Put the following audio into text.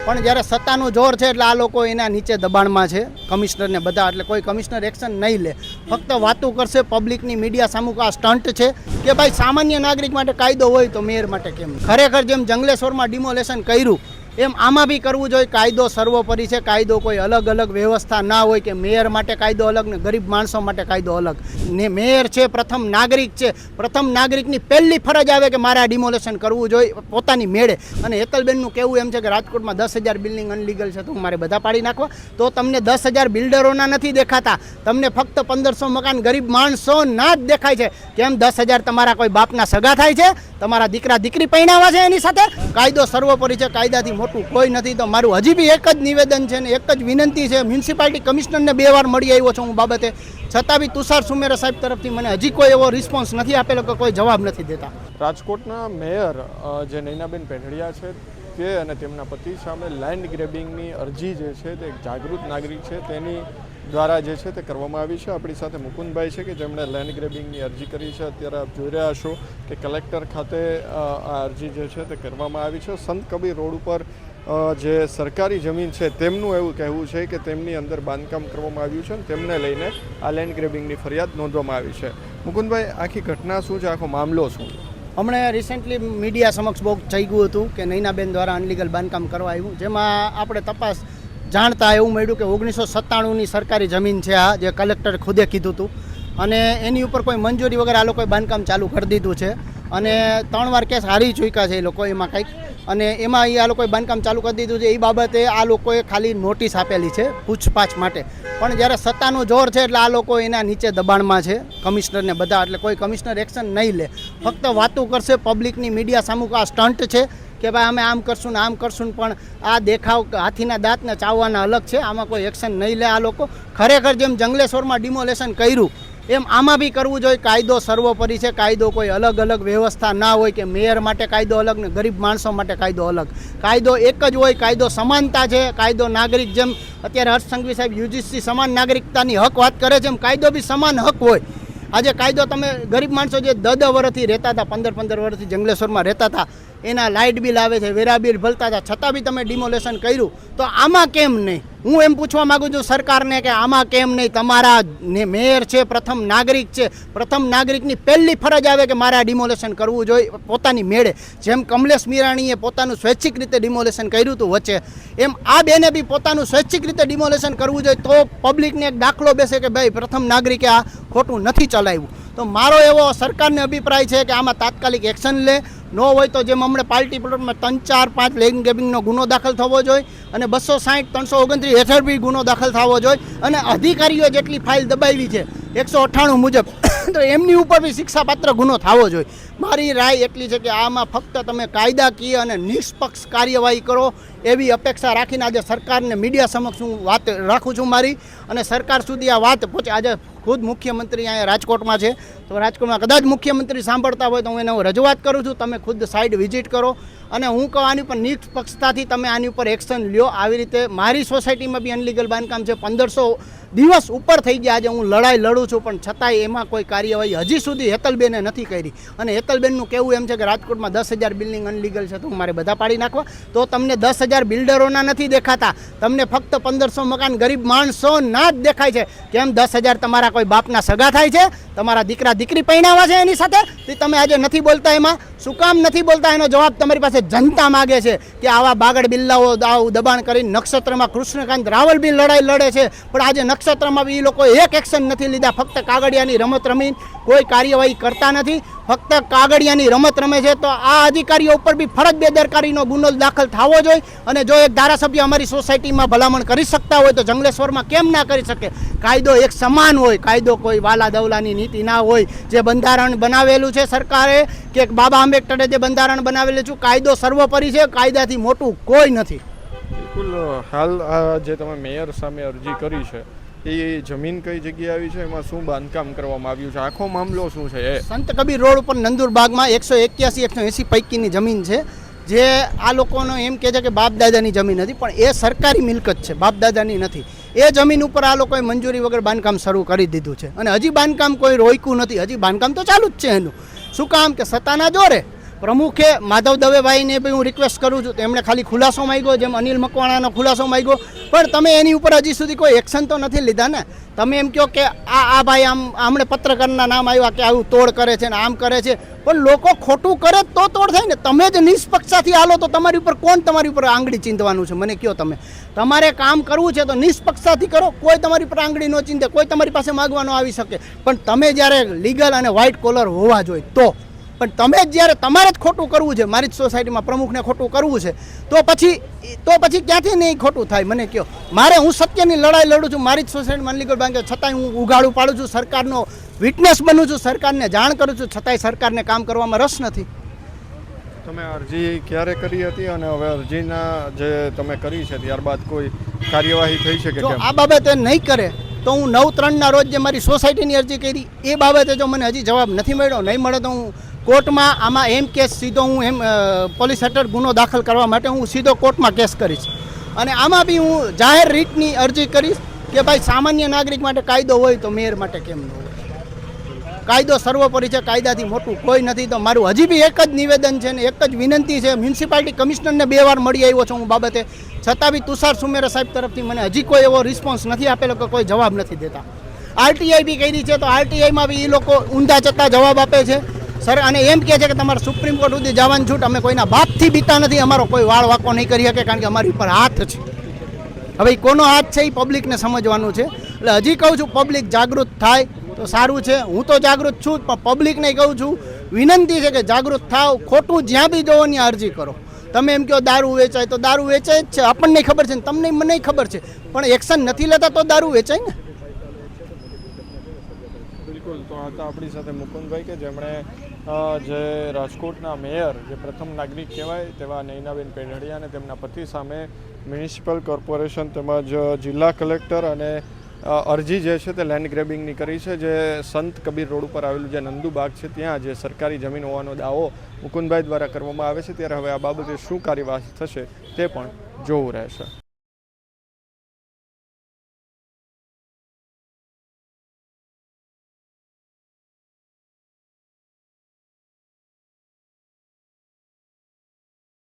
પણ જ્યારે સત્તાનું જોર છે એટલે આ લોકો એના નીચે દબાણમાં છે, કમિશનરને બધા. એટલે કોઈ કમિશનર એક્શન નહીં લે, ફક્ત વાતો કરશે. પબ્લિકની મીડિયા સામું આ સ્ટન્ટ છે કે ભાઈ સામાન્ય નાગરિક માટે કાયદો હોય તો મેયર માટે કેમ? ખરેખર જેમ જંગલેશ્વરમાં ડિમોલેશન કર્યું એમ આમાં બી કરવું જોઈએ. કાયદો સર્વોપરી છે, કાયદો કોઈ અલગ અલગ વ્યવસ્થા ના હોય કે મેયર માટે કાયદો અલગ ને ગરીબ માણસો માટે કાયદો અલગ. ને મેયર છે પ્રથમ નાગરિક છે, પ્રથમ નાગરિકની પહેલી ફરજ આવે કે મારે આ ડિમોલેશન કરવું જોઈએ પોતાની મેળે. અને હેતલબેનનું કહેવું એમ છે કે રાજકોટમાં 10,000 બિલ્ડિંગ અનલીગલ છે તો મારે બધા પાડી નાખવા. તો તમને 10,000 બિલ્ડરોના નથી દેખાતા, તમને ફક્ત 1,500 મકાન ગરીબ માણસો ના જ દેખાય છે. કેમ 10,000 તમારા કોઈ બાપના સગા થાય છે? તમારા દીકરા દીકરી પૈણાવા છે એની સાથે? કાયદો સર્વોપરી છે, કાયદાથી મોટું કોઈ નથી. તો મારું હજી બી એક જ નિવેદન છે ને એક જ વિનંતી છે. મ્યુનિસિપાલિટી કમિશનરને 2 વાર મળી આવ્યો છું હું બાબતે, છતાં બી તુષાર સુમેરા સાહેબ તરફથી મને હજી કોઈ એવો રિસ્પોન્સ નથી આપેલો કે કોઈ જવાબ નથી દેતા. રાજકોટના મેયર જે નૈનાબેન પેઢડિયા છે તે અને તેમના પતિ સામે લેન્ડ ગ્રેબિંગની અરજી જે છે તે એક જાગૃત નાગરિક છે તેની દ્વારા જે છે તે કરવામાં આવી છે. આપણી સાથે મુકુંદભાઈ છે કે જેમણે લેન્ડ ગ્રેબિંગની અરજી કરી છે. અત્યારે આપ જોઈ રહ્યા છો કે કલેક્ટર ખાતે આ અરજી જે છે તે કરવામાં આવી છે. સંત કબીર રોડ ઉપર જે સરકારી જમીન છે તેમનું એવું કહેવું છે કે તેમની અંદર બાંધકામ કરવામાં આવ્યું છે અને તેમને લઈને આ લેન્ડ ગ્રેબિંગની ફરિયાદ નોંધવામાં આવી છે. મુકુંદભાઈ, આખી ઘટના શું છે, આખો મામલો શું? હમણાં રિસેન્ટલી મીડિયા સમક્ષ બહુ થઈ ગયું હતું કે નૈનાબેન દ્વારા અનલીગલ બાંધકામ કરવા આવ્યું, જેમાં આપણે તપાસ જાણતા એવું મળ્યું કે 1997ની સરકારી જમીન છે આ, જે કલેક્ટરે ખુદે કીધું હતું. અને એની ઉપર કોઈ મંજૂરી વગર આ લોકોએ બાંધકામ ચાલુ કરી દીધું છે અને 3 વાર કેસ હારી ચૂક્યા છે એ લોકો એમાં કંઈક. અને એમાં આ લોકોએ બાંધકામ ચાલુ કરી દીધું છે. એ બાબતે આ લોકોએ ખાલી નોટિસ આપેલી છે પૂછપાછ માટે. પણ જ્યારે સત્તાનું જોર છે એટલે આ લોકો એના નીચે દબાણમાં છે, કમિશનરને બધા. એટલે કોઈ કમિશનર એક્શન નહીં લે, ફક્ત વાતો કરશે. પબ્લિકની મીડિયા સામું આ સ્ટન્ટ છે કે ભાઈ અમે આમ કરશું ને આમ કરશું. પણ આ દેખાવ હાથીના દાંતને ચાવવાના અલગ છે. આમાં કોઈ એક્શન નહીં લે આ લોકો. ખરેખર જેમ જંગલેશ્વરમાં ડિમોલેશન કર્યું એમ આમાં બી કરવું જોઈએ. કાયદો સર્વોપરી છે, કાયદો કોઈ અલગ અલગ વ્યવસ્થા ના હોય કે મેયર માટે કાયદો અલગ ને ગરીબ માણસો માટે કાયદો અલગ. કાયદો એક જ હોય, કાયદો સમાનતા છે. કાયદો નાગરિક, જેમ અત્યારે હર્ષ સંઘવી સાહેબ યુજીસી સમાન નાગરિકતાની હક વાત કરે છે એમ કાયદો બી સમાન હક હોય. આજે કાયદો તમે ગરીબ માણસો જે 10 વર્ષથી રહેતા હતા, 15 વર્ષથી જંગલેશ્વરમાં રહેતા હતા, એના લાઇટ બિલ આવે છે, વેરા બિલ ભરતા હતા, છતાં બી તમે ડિમોલેશન કર્યું તો આમાં કેમ નહીં? હું એમ પૂછવા માગું છું સરકારને કે આમાં કેમ નહીં? તમારા મેયર છે પ્રથમ નાગરિક છે, પ્રથમ નાગરિકની પહેલી ફરજ આવે કે મારે આ ડિમોલેશન કરવું જોઈએ પોતાની મેળે. જેમ કમલેશ મીરાણીએ પોતાનું સ્વૈચ્છિક રીતે ડિમોલેશન કર્યું હતું વચ્ચે, એમ આ બેને બી પોતાનું સ્વૈચ્છિક રીતે ડિમોલેશન કરવું જોઈએ. તો પબ્લિકને એક દાખલો બેસે કે ભાઈ પ્રથમ નાગરિકે આ ખોટું નથી ચલાવ્યું. તો મારો એવો સરકારને અભિપ્રાય છે કે આમાં તાત્કાલિક એક્શન લે. ન હોય તો જેમ હમણાં પાર્ટી પ્લોટમાં 3, 4, 5 લેન્ડ ગ્રેબિંગનો ગુનો દાખલ થવો જોઈએ અને 260, 329 હેઠળ બી ગુનો દાખલ થવો જોઈએ. અને અધિકારીઓ જેટલી ફાઇલ દબાવી છે 198 મુજબ તો એમની ઉપર બી શિક્ષાપાત્ર ગુનો થવો જોઈએ. મારી રાય એટલી છે કે આમાં ફક્ત તમે કાયદાકીય અને નિષ્પક્ષ કાર્યવાહી કરો એવી અપેક્ષા રાખીને આજે સરકારને મીડિયા સમક્ષ હું વાત રાખું છું મારી, અને સરકાર સુધી આ વાત પહોંચે. આજે ખુદ મુખ્યમંત્રી અહીંયા રાજકોટમાં છે, તો રાજકોટમાં કદાચ મુખ્યમંત્રી સાંભળતા હોય તો હું એને રજૂઆત કરું છું, તમે ખુદ સાઈડ વિઝિટ કરો અને હું કહું આની ઉપર નિષ્પક્ષતાથી તમે આની ઉપર એક્શન લ્યો. આવી રીતે મારી સોસાયટીમાં બી અનલીગલ બાંધકામ છે, 1500 દિવસ ઉપર થઈ ગયા. આજે હું લડાઈ લડું છું પણ છતાંય એમાં કોઈ કાર્યવાહી હજી સુધી હેતલબેને નથી કરી. અને હેતલબેનનું કહેવું એમ છે કે રાજકોટમાં 10,000 બિલ્ડિંગ અનલીગલ છે તો મારે બધા પાડી નાખવા. તો તમને 10,000 બિલ્ડરોના નથી દેખાતા, તમને ફક્ત 1,500 મકાન ગરીબ માણસો ના જ દેખાય છે. કેમ 10,000 તમારા કોઈ બાપના સગા થાય છે? તમારા દીકરા દીકરી પૈણાવા છે એની સાથે? તમે આજે નથી બોલતા. એમાં શું કામ નથી બોલતા? એનો જવાબ તમારી પાસે જનતા માગે છે કે આવા બાગડ બિલ્લાઓ દબાણ કરીને નક્ષત્રમાં કૃષ્ણકાંત રાવલ બી લડાઈ લડે છે, પણ આજે નક્ષત્રમાં બી એ લોકો એક એક્શન નથી લીધા. ફક્ત કાગળિયાની રમત રમીને કોઈ કાર્યવાહી કરતા નથી, ફક્ત કાગળિયાની રમત રમે છે. તો આ અધિકારીઓ ઉપર બી ફરજ બેદરકારીનો ગુનો દાખલ થવો જોઈએ. અને જો એક ધારાસભ્ય અમારી સોસાયટીમાં ભલામણ કરી શકતા હોય તો જંગલેશ્વરમાં કેમ ના કરી શકે? કાયદો એક સમાન હોય, કાયદો કોઈ વાલા દવલાની નીતિ ના હોય. જે બંધારણ બનાવેલું છે સરકારે કે બાબા આંબેડકરે જે બંધારણ બનાવેલું છે, કાયદો સર્વોપરી છે, કાયદાથી મોટું કોઈ નથી. બિલકુલ. હાલ જે તમે મેયર સામે અરજી કરી છે એ જમીન કઈ જગ્યાએ આવી છે, એમાં શું બાંધકામ કરવામાં આવ્યું છે, આખો મામલો શું છે? સંત કબીર રોડ ઉપર નંદુરબાગમાં 181, 180 પૈકીની જમીન છે, જે આ લોકોનો એમ કહે છે કે બાપ દાદાની જમીન હતી, પણ એ સરકારી મિલકત છે, બાપ દાદાની નથી. એ જમીન ઉપર આ લોકોએ મંજૂરી વગર બાંધકામ શરૂ કરી દીધું છે અને હજી બાંધકામ કોઈ રોક્યું નથી. હજી બાંધકામ તો ચાલુ જ છે એનું. શું કામ? કે સત્તાના જોરે પ્રમુખે માધવ દવેભાઈને બી હું રિક્વેસ્ટ કરું છું, એમણે ખાલી ખુલાસો માંગ્યો, જેમ અનિલ મકવાણાનો ખુલાસો માંગ્યો, પણ તમે એની ઉપર હજી સુધી કોઈ એક્શન તો નથી લીધા ને. તમે એમ કહો કે આ ભાઈ આમણે પત્રકારના નામ આવ્યા કે આવું તોડ કરે છે ને આમ કરે છે, પણ લોકો ખોટું કરે તો તોડ થાય ને. તમે જ નિષ્પક્ષતાથી હાલો તો તમારી ઉપર કોણ તમારી ઉપર આંગળી ચીંધવાનું છે? મને કહો. તમારે કામ કરવું છે તો નિષ્પક્ષતાથી કરો, કોઈ તમારી પર આંગળી ન ચીંધે, કોઈ તમારી પાસે માગવાનો આવી શકે, પણ તમે જ્યારે લીગલ અને વ્હાઇટ કોલર હોવા જોઈએ તો. પણ તમે જ્યારે તમારે જ ખોટું કરવું છે, મારી જ સોસાયટીમાં પ્રમુખને ખોટું કરવું છે, તો પછી ક્યાંથી નહીં ખોટું થાય? મને કહો. હું સત્યની લડાઈ લડું છું, મારી જ સોસાયટીમાં અનલીગલ બાંધે, છતાંય હું ઉઘાડું પાડું છું, સરકારનો વિટનેસ બનું છું, સરકારને જાણ કરું છું, છતાંય સરકારને કામ કરવામાં રસ નથી. તમે અરજી ક્યારે કરી હતી અને હવે અરજીના જે તમે કરી છે ત્યારબાદ કોઈ કાર્યવાહી થઈ છે કે જો કેમ? આ બાબતે નહીં કરે તો હું 9/3 રોજ જે મારી સોસાયટીની અરજી કરી એ બાબતે જો મને હજી જવાબ નથી મળ્યો, નહીં મળે તો હું કોર્ટમાં આમાં એમ કેસ સીધો હું પોલીસ હેઠળ ગુનો દાખલ કરવા માટે હું સીધો કોર્ટમાં કેસ કરીશ. અને આમાં બી હું જાહેર રીતની અરજી કરીશ કે ભાઈ સામાન્ય નાગરિક માટે કાયદો હોય તો મેયર માટે કેમ ન હોય? કાયદો સર્વોપરી છે, કાયદાથી મોટું કોઈ નથી. તો મારું હજી બી એક જ નિવેદન છે ને એક જ વિનંતી છે. મ્યુનિસિપાલિટી કમિશનરને 2 વાર મળી આવ્યો છું હું બાબતે, છતાં બી તુષાર સુમેરા સાહેબ તરફથી મને હજી કોઈ એવો રિસ્પોન્સ નથી આપેલો કે કોઈ જવાબ નથી દેતા. આરટીઆઈ બી કરી છે તો આરટીઆઈમાં બી એ લોકો ઊંધા ચત્તા જવાબ આપે છે સર, અને એમ કહે છે કે તમારે સુપ્રીમ કોર્ટ સુધી જવાનું છૂટ. અમે કોઈના બાપથી બીતા નથી, અમારો કોઈ વાળ વાંકો નહીં કરી શકે, કારણ કે અમારી ઉપર હાથ છે. હવે કોનો હાથ છે એ પબ્લિકને સમજવાનું છે. એટલે હજી કહું છું પબ્લિક જાગૃત થાય તો સારું છે. હું તો જાગૃત છું, પણ પબ્લિકને કહું છું, વિનંતી છે કે જાગૃત થાવ. ખોટું જ્યાં બી જોવો ત્યાં અરજી કરો. તમે એમ કહો દારૂ વેચાય તો દારૂ વેચાય જ છે, આપણને ખબર છે ને તમને મને ખબર છે, પણ એક્શન નથી લેતા તો દારૂ વેચાય ને. બિલકુલ. તો આ તો આપણી સાથે મુકુંદભાઈ કે જેમણે જે રાજકોટના મેયર, જે પ્રથમ નાગરિક કહેવાય તેવા નૈનાબેન પેઢડિયા અને તેમના પતિ સામે મ્યુનિસિપલ કોર્પોરેશન તેમજ જિલ્લા કલેક્ટર અને અરજી જે છે તે લેન્ડ ગ્રેબિંગની કરી છે, જે સંત કબીર રોડ ઉપર આવેલું જે નંદુબાગ છે ત્યાં જે સરકારી જમીન હોવાનો દાવો મુકુંદભાઈ દ્વારા કરવામાં આવે છે. ત્યારે હવે આ બાબતે શું કાર્યવાહી થશે તે પણ જોવું રહેશે.